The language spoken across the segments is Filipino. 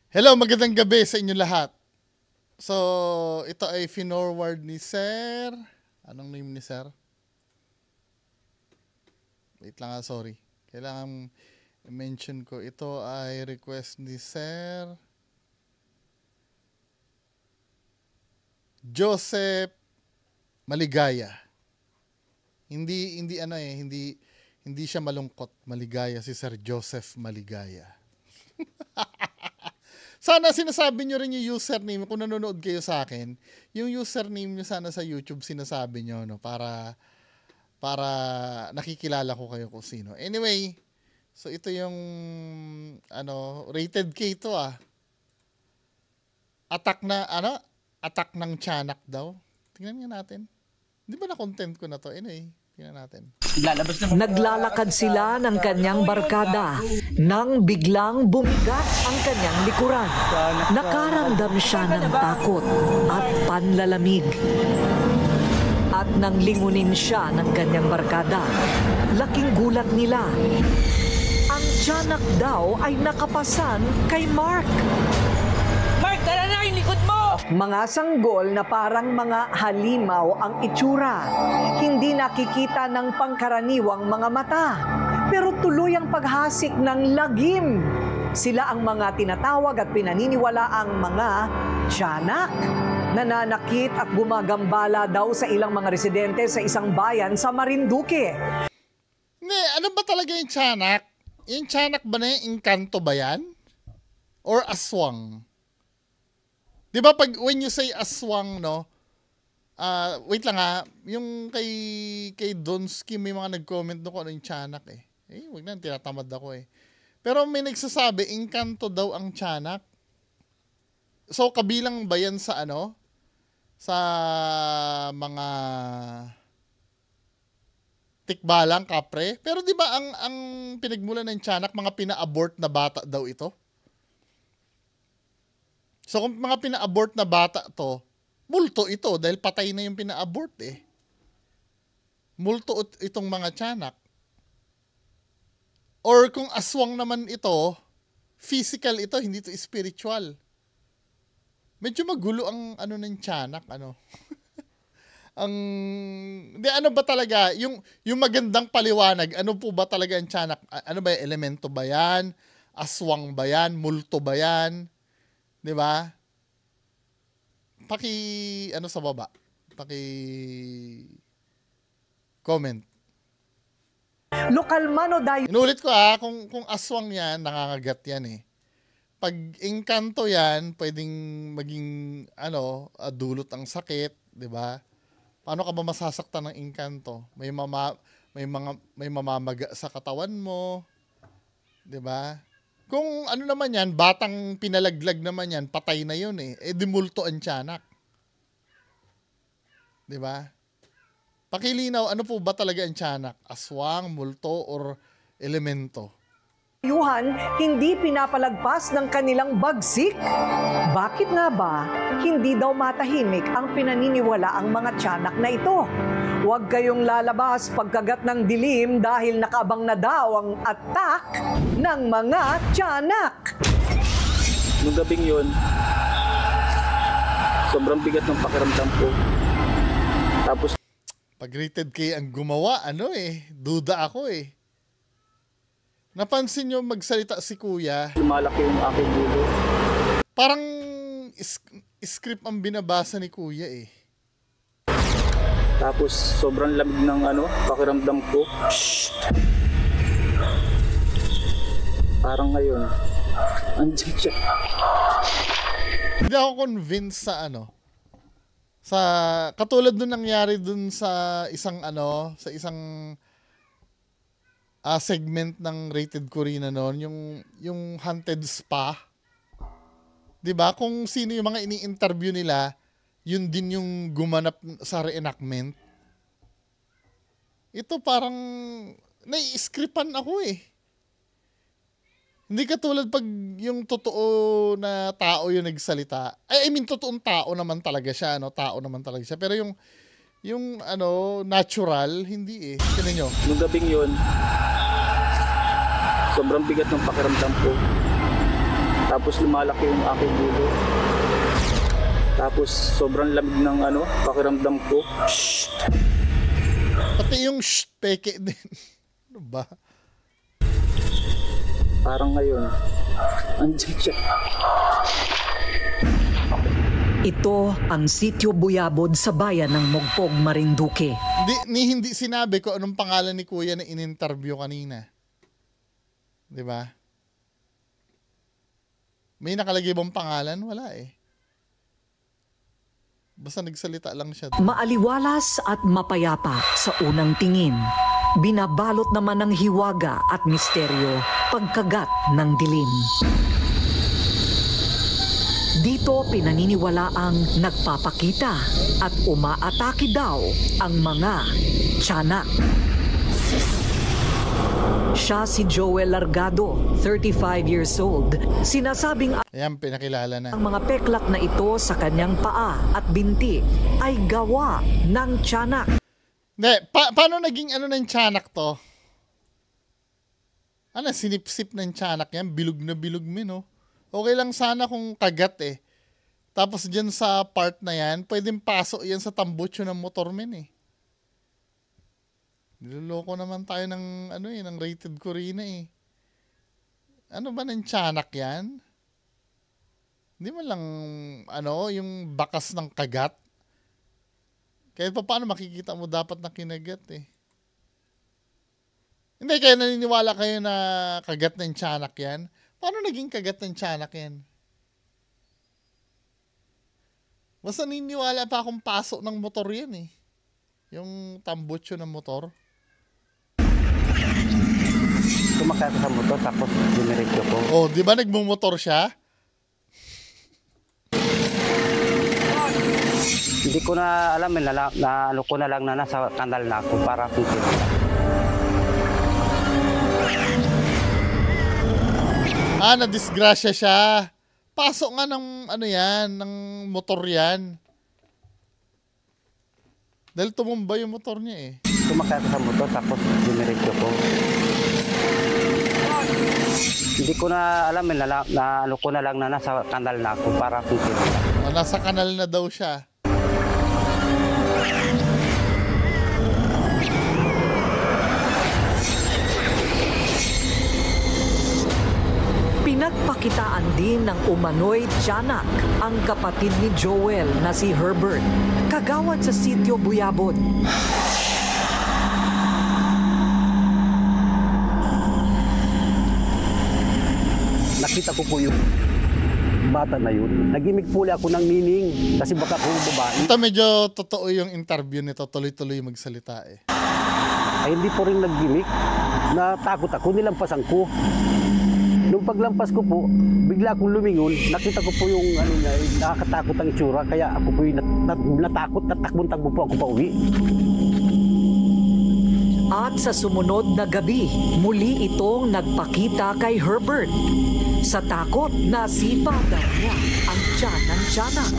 Hello, magandang gabi sa inyo lahat. So, ito ay finorward ni Sir. Anong name ni Sir? Wait lang sorry. Kailangan i-mention ko. Ito ay request ni Sir Joseph Maligaya. Hindi siya malungkot, maligaya si Sir Joseph Maligaya. Sana sinasabi nyo rin yung username kung nanonood kayo sa akin. Yung username nyo sana sa YouTube sinasabi nyo, no? Para nakikilala ko kayo kung sino. Anyway, so ito yung rated K to ah. Attack ng tiyanak daw. Tingnan nga natin. Di ba na-content ko na to? Anyway, tingnan natin. Naglalakad sila ng kanyang barkada nang biglang bumigat ang kanyang likuran. Nakaramdam siya ng takot at panlalamig. At nang lingunin siya ng kanyang barkada, laking gulat nila. Ang tiyanak daw ay nakapasan kay Mark. Mark, tara na yung likod mo! Mga sanggol na parang mga halimaw ang itsura. Hindi nakikita ng pangkaraniwang mga mata. Pero tuloy ang paghasik ng lagim. Sila ang mga tinatawag at pinaniniwala ang mga tiyanak. Nananakit at gumagambala daw sa ilang mga residente sa isang bayan sa Marinduque. Hindi, ano ba talaga yung tiyanak? Yung tiyanak ba na yung engkanto ba yan? Or aswang? Di ba pag when you say aswang, no? Wait lang yung kay Donsky may mga nag-comment doon kung ano yung tiyanak eh. Wag na, tinatamad ako eh. Pero may nagsasabi, engkanto daw ang tiyanak. So kabilang ba yan sa sa mga tikbalang kapre? Pero di ba ang pinagmulan ng tiyanak, mga pina-abort na bata daw ito? So kung mga pina-abort na bata to, multo ito dahil patay na yung pina-abort eh. Multo itong mga tiyanak. Or kung aswang naman ito, physical ito, hindi ito spiritual. Medyo magulo ang ng tiyanak, ano ba talaga, yung magandang paliwanag, ano po ba talaga ang tiyanak? Ano ba, elemento ba yan? Aswang ba yan? Multo ba yan? Di ba? Sa baba. Comment. Lokal man o dayo. Inulit ko kung aswang yan, nangangagat yan eh. Pag engkanto yan, pwedeng maging dulot ang sakit, di ba? Paano ka ba masasaktan ng engkanto? May mamamaga sa katawan mo, di ba? Kung naman yan, batang pinalaglag naman yan, patay na yun eh. Dimulto ang tiyanak. Di ba? Pakilinaw, ano po ba talaga ang tiyanak? Aswang, multo, or elemento? Hindi pinapalagpas ng kanilang bagsik. Bakit nga ba hindi daw matahimik ang pinaniniwala ang mga tiyanak na ito? Huwag kayong lalabas pagkagat ng dilim dahil nakaabang na daw ang attack ng mga tiyanak. Nung gabing yun, sobrang bigat ng pakiramdam ko. Tapos, pag rated K ang gumawa, duda ako eh. Napansin nyo magsalita si Kuya? lumalaki yung aking dulo. Parang script ang binabasa ni Kuya eh. Tapos, sobrang lamig ng pakiramdam ko. Parang ngayon, andyan siya. Hindi ako convinced sa katulad nung nangyari dun sa isang segment ng Rated Corina noon, yung haunted spa. 'Di ba? Kung sino yung mga ini-interview nila, yun din yung gumanap sa reenactment. Ito parang nai-scriptan ako eh. Hindi katulad pag yung totoo na tao yung nagsalita. Totoong tao naman talaga siya, tao naman talaga siya. Pero yung natural, hindi eh. Tingnan nyo. Nung gabing yun, sobrang bigat ng pakiramdam ko. Tapos lumalaki yung aking ulo. Tapos sobrang lamig ng pakiramdam ko. Pati yung peke din. Ano ba? Parang ngayon, andyan siya. Ito ang Sitio Buyabod sa bayan ng Mogpog, Marinduque. Hindi sinabi ko anong pangalan ni Kuya na in-interview kanina. 'Di ba? May nakalagay bang pangalan? Wala eh. Basta nagsalita lang siya. Maaliwalas at mapayapa sa unang tingin. Binabalot naman ng hiwaga at misteryo pagkagat ng dilim. Dito pinaniniwalaang nagpapakita at umaatake daw ang mga tiyanak. Siya si Joel Largado, 35 years old. Sinasabing Ayan, pinakilala na. ang mga peklak na ito sa kanyang paa at binti ay gawa ng tiyanak. Hindi, paano naging ng tiyanak to? Ano, sinipsip ng tiyanak yan? Bilog na bilog no? Okay lang sana kung kagat eh. Tapos dyan sa part na yan, pwedeng pasok yan sa tambutso ng motor men eh. Niloloko naman tayo ng ng rated Corina eh. Ano ba ng tiyanak yan? Hindi man lang yung bakas ng kagat. Kahit pa paano makikita mo dapat na kinagat eh. Hindi, kaya naniniwala kayo na kagat ng tiyanak yan? Paano naging kagat ng tiyanak yan? Basta naniniwala pa akong pasok ng motor yan eh. Yung tambutso ng motor. Sumakay ako sa motor tapos diniretso ko. Oh, di ba nagmumotor siya? Hindi ko na alam na ano ko na lang na nasa kanal na ako para susunod. Na-disgrasya siya. Pasok nga ng ng motor yan. Dahil tumumba yung motor niya eh. Sumakay ako sa motor tapos diniretso ko. Hindi ko na alam na ano ko na lang na nasa kanal na ako para susunod. Nasa kanal na daw siya. Pinagpakitaan din ng umano'y tiyanak ang kapatid ni Joel na si Herbert, kagawad sa Sitio Buyabod. Nakita ko po yung bata na yun. Nagimik po ako ng meaning kasi baka po babae. Ito medyo totoo yung interview nito. Tuloy-tuloy magsalita eh. Ay hindi po rin naggimik. Natakot ako, nilampasan ko. Nung paglampas ko po, bigla akong lumingon, nakita ko po yung nakakatakot ang itsura, kaya ako po yung natakot, natakbon-takbo po ako pa uwi. At sa sumunod na gabi, muli itong nagpakita kay Herbert. Sa takot, nasipa daw niya ang tiyan ng tiyanak.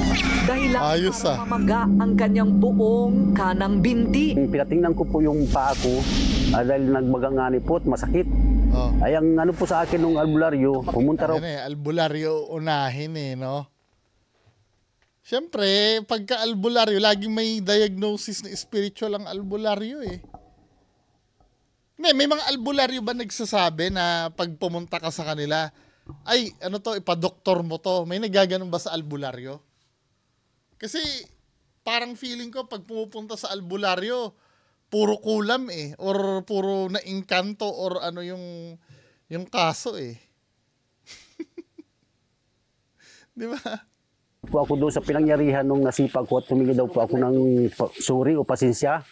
Dahil Ayos, para mamaga ang kanyang buong kanang binti. Pinatingnan ko po yung paa ko, dahil nagmagangani po at masakit. Oh. Ay ang po sa akin nung albularyo, pumunta raw. Albularyo unahin eh, no? Siyempre, pagka albularyo, laging may diagnosis na spiritual ang albularyo eh. May mga albularyo ba nagsasabi na pag pumunta ka sa kanila, ay, ipa-doktor mo to. May nagaganon ba sa albularyo? Kasi, parang feeling ko, pag pumupunta sa albularyo, puro kulam eh. Or puro na-inkanto or yung kaso eh. Di ba? Po ako doon sa pinangyarihan nung nasipag ko at humingi daw po ako ng sorry o pasensya.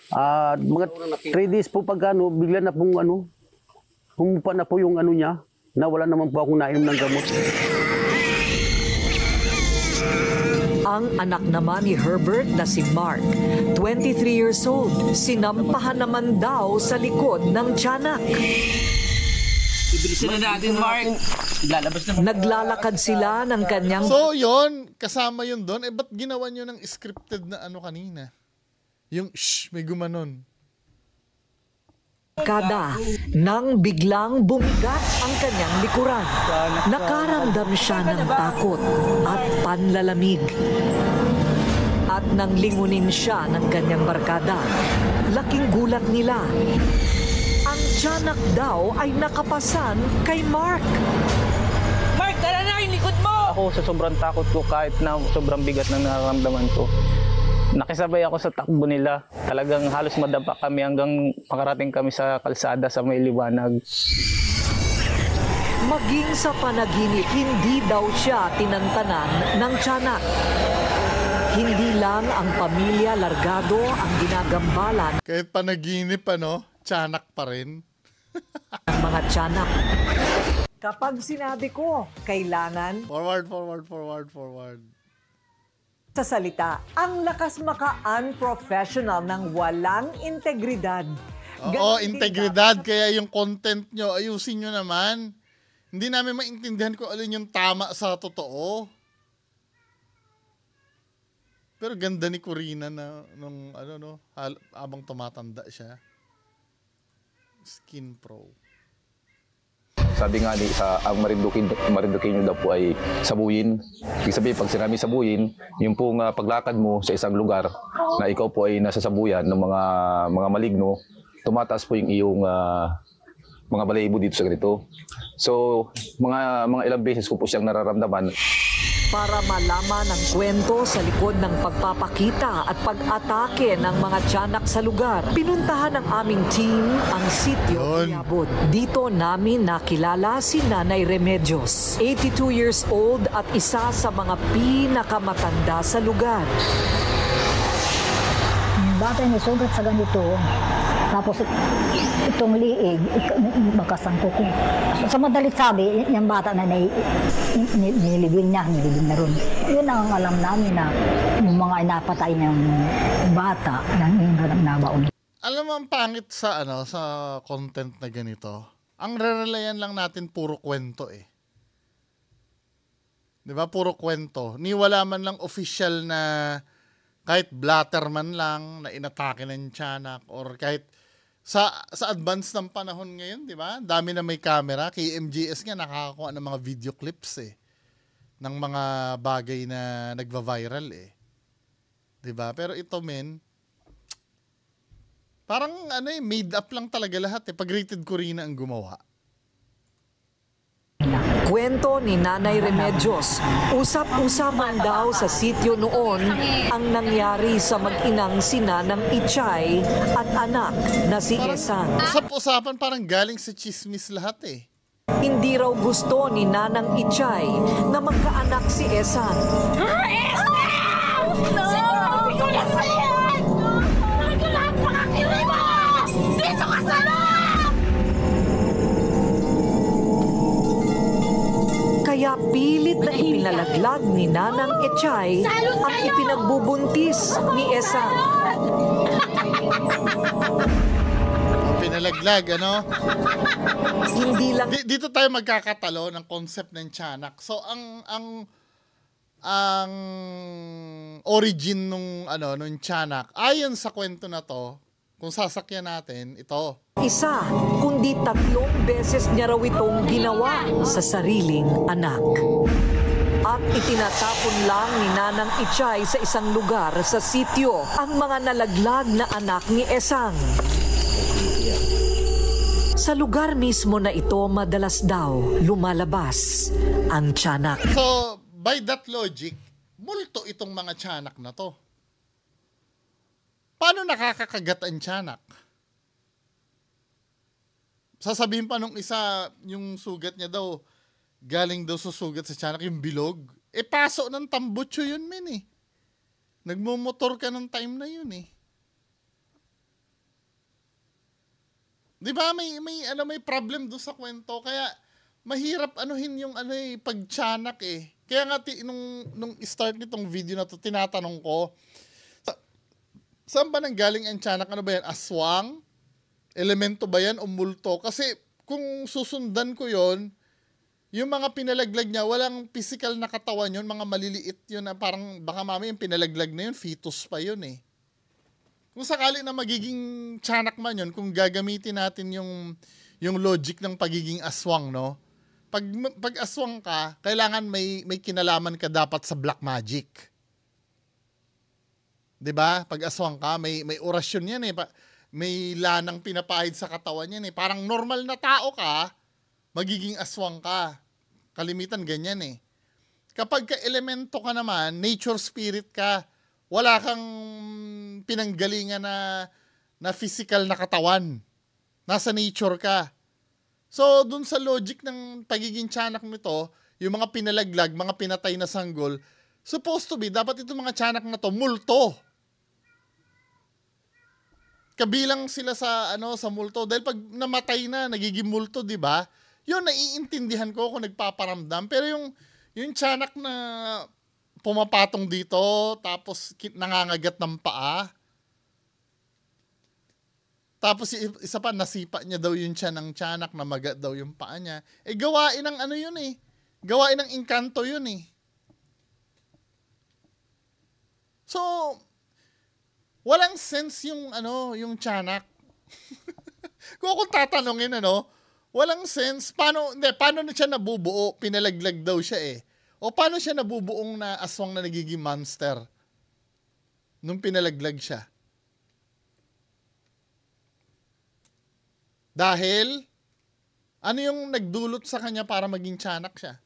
Mga 3 days po pag bigla na pong humupa na po yung niya. Nawala naman po akong nainom ng gamot. Ang anak naman ni Herbert na si Mark, 23 years old, sinampahan naman daw sa likod ng tiyanak. Ibilisan na natin, Mark. Lalabas na. Naglalakad sila ng kanyang... So, yon kasama yun doon. Ba't ginawa nyo ng scripted na kanina? Yung, may gumanon. Kada nang biglang bumigat ang kanyang likuran. Nakaramdam siya ng takot at panlalamig. At nang lingunin siya ng kanyang barkada, laking gulat nila. Ang tiyanak daw ay nakapasan kay Mark. Mark, tara na yung likod mo! Ako sa sobrang takot ko kahit na sobrang bigat ng nararamdaman ko. Nakisabay ako sa takbo nila. Talagang halos madapa kami hanggang makarating kami sa kalsada sa may liwanag. Maging sa panaginip, hindi daw siya tinantanan ng tiyanak. Hindi lang ang pamilya Largado ang ginagambalan Kahit panaginip, tiyanak pa rin. ng mga tiyanak. Kapag sinabi ko, kailangan Forward. sa salita, ang lakas maka-unprofessional ng walang integridad. Oo, integridad. Kaya yung content nyo, ayusin nyo naman. Hindi namin maintindihan kung alin yung tama sa totoo. Pero ganda ni Corina na nung habang tumatanda siya. Skin Pro. Sabi nga ang Marinduqueño daw po ay sabuyin. Ibig sabihin, pag sinabi sabuyin, yung pong paglakad mo sa isang lugar na ikaw po ay nasa sabuyan ng mga maligno, tumataas po yung iyong mga balahibo dito sa ganito. So, mga ilang beses ko po siyang nararamdaman. Para malaman ang kwento sa likod ng pagpapakita at pag-atake ng mga tiyanak sa lugar, pinuntahan ng aming team ang sityo Quiabod. Dito namin nakilala si Nanay Remedios, 82 years old at isa sa mga pinakamatanda sa lugar. Bata niya sugat sa ganito. Tapos itong liig, makasangko ko. Sa madalit sabi, yung bata na nilibing na ron. Yun ang alam namin na yung mga inapatay ng bata nang yung nabaon. Alam mo ang pangit sa content na ganito. Ang re-relayan lang natin puro kwento eh. 'Di ba? Puro kwento. Ni wala man lang official na kahit blatter man lang na inatake ng tiyanak or kahit sa advance ng panahon ngayon, 'di ba? Dami na may camera, KMJS nga nakakakuha ng mga video clips eh ng mga bagay na nagva-viral eh. 'Di ba? Pero ito parang made up lang talaga lahat eh. Pag Rated Corina ang gumawa. Kwento ni Nanay Remedios, usap-usapan daw sa sityo noon ang nangyari sa mag-inang si Nanang Ichay at anak na si Esang. Usap-usapan parang galing sa chismis lahat eh. Hindi raw gusto ni Nanang Ichay na magkaanak si Esang. Kaya pilit na ipinalaglag ni Nanang Ichay ang ipinagbubuntis ni Esang. Pinalaglag, Hindi lang Dito tayo magkakatalo ng concept ng tiyanak. So, ang origin nung tiyanak, ayon sa kwento na to, kung sasakyan natin, ito. isa, kundi 3 beses niya raw itong ginawa sa sariling anak. At itinatapon lang ni Nanang Ichay sa isang lugar sa sityo ang mga nalaglag na anak ni Esang. Sa lugar mismo na ito, madalas daw lumalabas ang tiyanak. So, by that logic, multo itong mga tiyanak na to. Paano nakakakagat ang tiyanak? Sasabihin pa nung isa, yung sugat niya daw, galing daw sa sugat sa tiyanak, yung bilog. Paso ng tambutso yun, men eh. Nagmumotor ka ng time na yun eh. Di ba may problem doon sa kwento, kaya mahirap yung pagtiyanak eh. Kaya nga nung start nitong video na to, tinatanong ko, saan ba nanggaling ang tiyanak? Ano ba yan? Aswang? Elemento ba yan o multo? Kasi kung susundan ko yon, yung mga pinalaglag niya, walang physical na katawan yun, mga maliliit yun na parang baka mami yung pinalaglag na yun, fetus pa yun eh. kung sakali na magiging tiyanak man yun, kung gagamitin natin yung logic ng pagiging aswang, no? Pag aswang ka, kailangan may kinalaman ka dapat sa black magic. 'Di ba? Pag aswang ka, may orasyon yan eh. May lanang pinapahid sa katawan yan eh. Parang normal na tao ka, magiging aswang ka. Kalimitan ganyan eh. Kapag ka-elemento ka naman, nature spirit ka, wala kang pinanggalingan na physical na katawan. Nasa nature ka. So, dun sa logic ng pagiging tiyanak nito, yung mga pinalaglag, mga pinatay na sanggol, supposed to be, dapat itong mga tiyanak na to, multo. Kabilang sila sa multo. Dahil pag namatay na, nagiging multo, di ba? Yun, naiintindihan ko kung nagpaparamdam. Pero yung tiyanak na pumapatong dito, tapos nangangagat ng paa. Tapos isa pa, nasipa niya daw yung tiyan ng tiyanak, namagat daw yung paa niya. Gawain ng yun eh. Gawain ng engkanto yun eh. So, walang sense yung tiyanak. kung tatanungin, walang sense. Paano na siya nabubuo? Pinalaglag daw siya eh. O paano siya nabubuong na aswang na nagiging monster? Nung pinalaglag siya. Dahil, ano yung nagdulot sa kanya para maging tiyanak siya?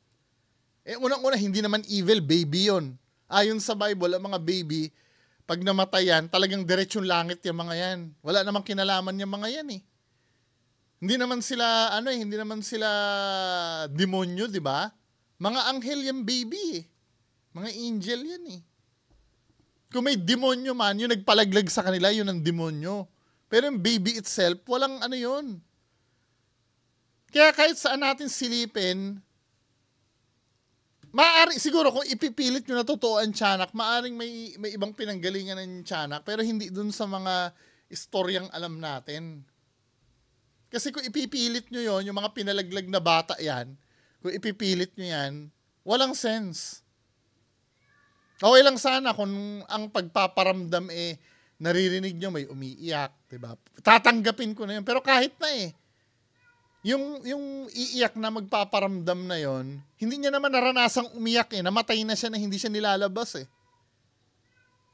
Unang-una, hindi naman evil, baby yon. Ayon sa Bible, ang mga baby, pag namatay yan, talagang diretsyung langit yung mga yan. Wala namang kinalaman yung mga yan eh. Hindi naman sila demonyo, di ba? Mga anghel yung baby eh. Mga angel yan eh. Kung may demonyo man, yung nagpalaglag sa kanila, yun ang demonyo. Pero yung baby itself, walang yun. Kaya kahit saan natin silipin, maaari, siguro kung ipipilit nyo na totoo ang tiyanak, maaring may ibang pinanggalingan ng tiyanak, pero hindi dun sa mga istoryang alam natin. Kasi kung ipipilit nyo yon, yung mga pinalaglag na bata yan, kung ipipilit nyo yan, walang sense. Okay lang sana kung ang pagpaparamdam naririnig nyo may umiiyak, diba? Tatanggapin ko na yun. Pero kahit na yung iiyak na magpaparamdam na yon, hindi niya naman naranasang umiyak namatay na siya na hindi siya nilalabas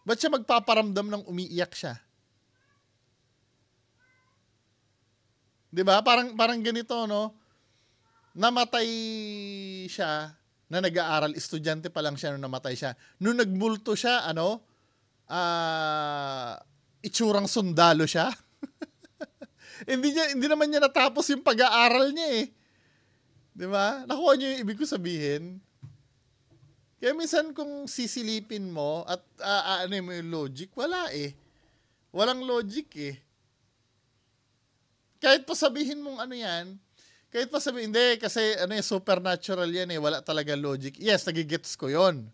Ba't siya magpaparamdam ng umiiyak siya? Diba? Parang ganito, namatay siya na nag-aaral, estudyante pa lang siya nung namatay siya. Nung nagmulto siya, itsurang sundalo siya. hindi naman niya natapos yung pag-aaral niya Diba? Nakuha niyo yung ibig ko sabihin. Kaya minsan kung sisilipin mo at mo yung logic, wala Walang logic Kahit pa sabihin mong yan, kahit pa sabihin, hindi, kasi supernatural yan wala talaga logic. Yes, nagigets ko yon.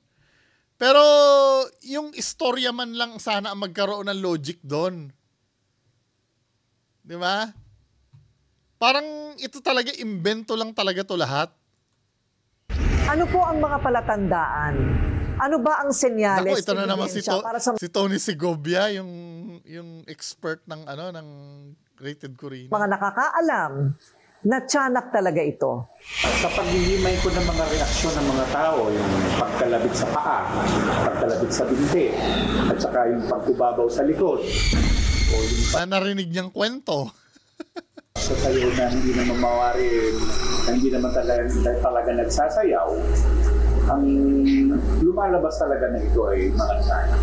Pero yung istorya man lang sana ang magkaroon ng logic doon. Di ba? Parang ito talaga, imbento lang talaga to lahat. Ano po ang mga palatandaan? Ano ba ang senyales? Ito na naman si Tony Segovia, yung expert ng Rated Corina. Mga nakakaalam na tiyanak talaga ito. Sa paghihimay ko ng mga reaksyon ng mga tao, yung pagkalabit sa paa, pagkalabit sa binti, at saka yung pagkubabaw sa likod, o yung narinig niyang kwento. sa sayo na hindi naman mawari, hindi naman talaga nagsasayaw, ang lumalabas talaga na ito ay mga tiyanak.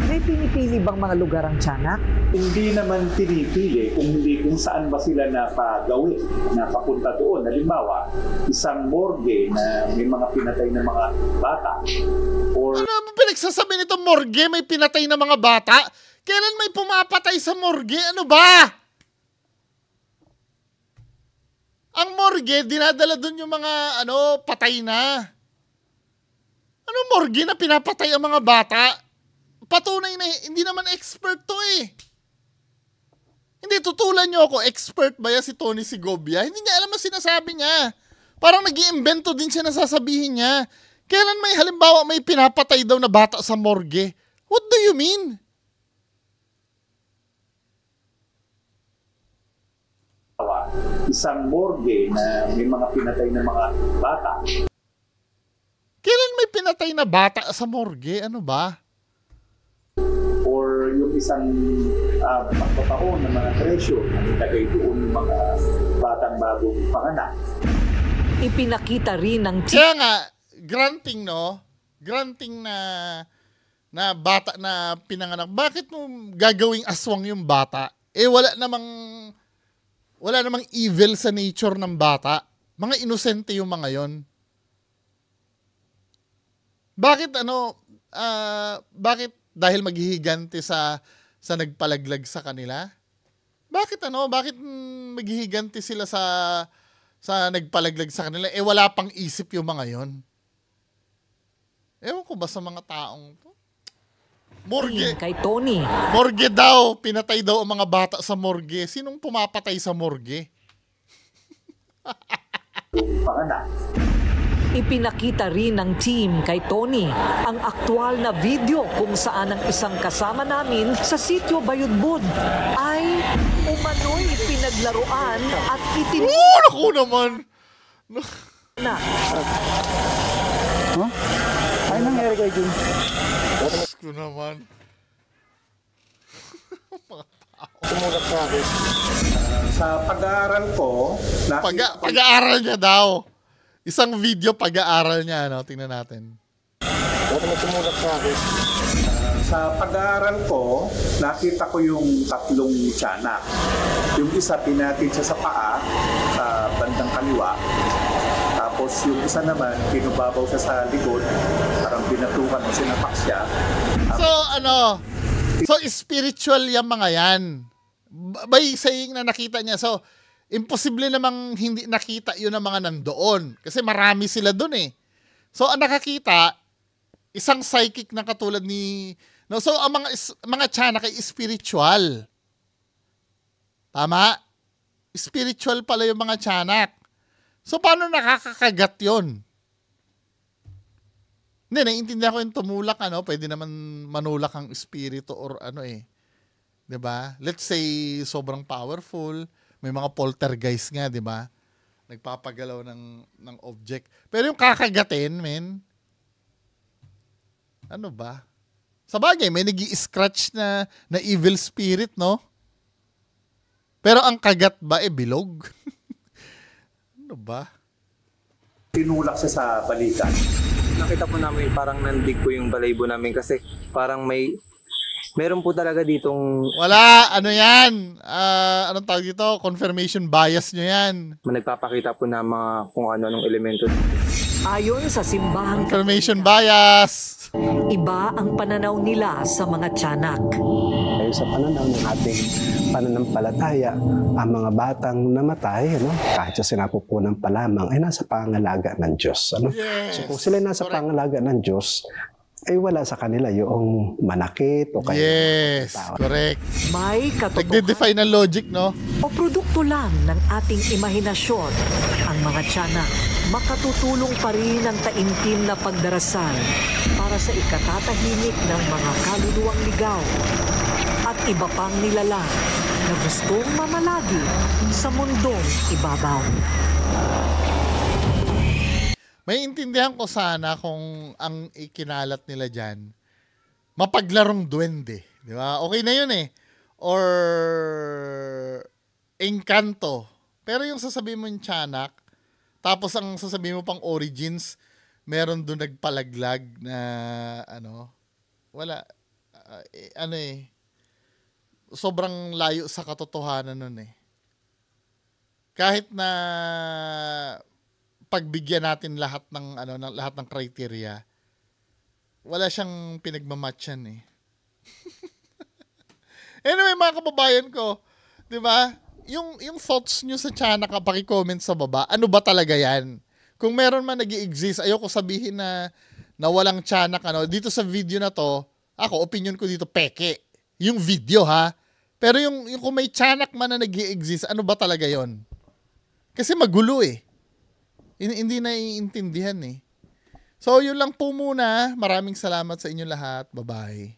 May pinipili bang mga lugar ang tiyanak? Hindi naman pinipili kung saan ba sila napagawin, napapunta doon. Halimbawa, isang morgue na may mga pinatay na mga bata. Or ano ba pinagsasabi nito, morgue? May pinatay na mga bata? Kailan may pumapatay sa morgue? Ano ba? Ang morgue, dinadala doon yung mga patay na. Ano morgue na pinapatay ang mga bata? Patunay na hindi naman expert to Hindi, tutulan nyo ako, expert ba yan si Tony Segovia? Hindi niya alam ang sinasabi niya. Parang nag-iimbento din siya na sasabihin niya. Kailan may halimbawa may pinapatay daw na bata sa morgue? What do you mean? isang morgue na may mga pinatay na mga bata. Kailan may pinatay na bata sa morgue? Ano ba? Or yung isang pagpapaon ng mga treasure na nilagay doon yung mga batang bagong panganak. Ipinakita rin ng Kaya nga, granting, no? Granting na bata na pinanganak. Bakit mo gagawing aswang yung bata? Wala namang evil sa nature ng bata. Mga inosente yung mga yon. Bakit bakit dahil maghihiganti sa nagpalaglag sa kanila? Bakit maghihiganti sila sa nagpalaglag sa kanila? Wala pang isip yung mga yon. Ewan ko ba sa mga taong to? Morgue. kay Tony. Morgue daw. Pinatay daw ang mga bata sa morgue. Sinong pumapatay sa morgue? Panganak. Ipinakita rin ng team kay Tony ang aktwal na video kung saan ang isang kasama namin sa sitio Bayudbud ay umano'y pinaglaruan at Naku naman! na. Ay, nangyari kay Jun? Diyos ko naman. Sumulat sa akin. Sa pag-aaral ko, Pag-aaral niya daw. Isang video pag-aaral niya, no? Tingnan natin. sumulat sa akin. Sa pag-aaral ko, nakita ko yung tatlong tiyanak. Yung isa, pinatid siya sa paa, sa bandang kaliwa. Tapos yung isa naman, pinubabaw siya sa likod, parang binatukan o sinapak siya. So spiritual yung mga yan. By saying na nakita niya. So, imposible namang hindi nakita yun ng mga nandoon. Kasi marami sila doon eh. So, ang nakakita, isang psychic na katulad ni... No, so, ang mga tiyanak ay spiritual. Tama? Spiritual pala yung mga tiyanak. So, paano nakakakagat yun? Hindi, naiintindihan ko yung tumulak, pwede naman manulak ang espiritu or diba? Let's say, sobrang powerful. May mga poltergeist nga, diba? Nagpapagalaw ng object. Pero yung kakagatin, men, ano ba? Sa bagay, may nag-i-scratch na evil spirit, no? Pero ang kagat ba, bilog? Ano ba? Tinulak siya sa balikan. Nakita po namin parang nandig po yung balaybo namin kasi parang meron po talaga ditong... Wala, yan? Anong tawag dito? Confirmation bias nyo yan. Nagpapakita po na mga kung ano-anong elemento. Ayon sa simbahang Confirmation bias. iba ang pananaw nila sa mga tiyanak. Ayon sa pananaw ng ating pananampalataya, ang mga batang namatay, kahit sa sinapupunan pa lamang, ay nasa pangalaga ng Diyos. Yes. So kung sila nasa pangalaga ng Diyos, ay wala sa kanila yung manakit o kaya... Yes, correct. May katotohanan Nagde-define ng logic, no? o produkto lang ng ating imahinasyon ang mga tiyanak. Makatutulong pa rin ang taimtim na pagdarasal para sa ikatatahimik ng mga kaluluwang ligaw at iba pang nilalang na gustong mamalagi sa mundong ibabaw. May intindihan ko sana kung ang ikinalat nila dyan, mapaglarong duwende. Di ba? Okay na yun eh. Or engkanto. Pero yung sasabihin mo yung tiyanak, tapos ang sasabihin mo pang origins, meron doon nagpalaglag na wala. Sobrang layo sa katotohanan nun eh. Kahit na pagbigyan natin lahat ng lahat ng criteria, wala siyang pinagmamatchan eh. Anyway, mga kababayan ko, 'di ba? Yung thoughts nyo sa tiyanak, paki-comment sa baba. Ano ba talaga 'yan? Kung meron man nag-i-exist, ayoko sabihin na walang tiyanak dito sa video na to, opinion ko dito peke. Yung video ha. Pero yung kung may tiyanak man na nag-i-exist, ano ba talaga 'yon? Kasi magulo eh. Hindi naiintindihan eh. So, yun lang po muna. Maraming salamat sa inyo lahat. Bye-bye.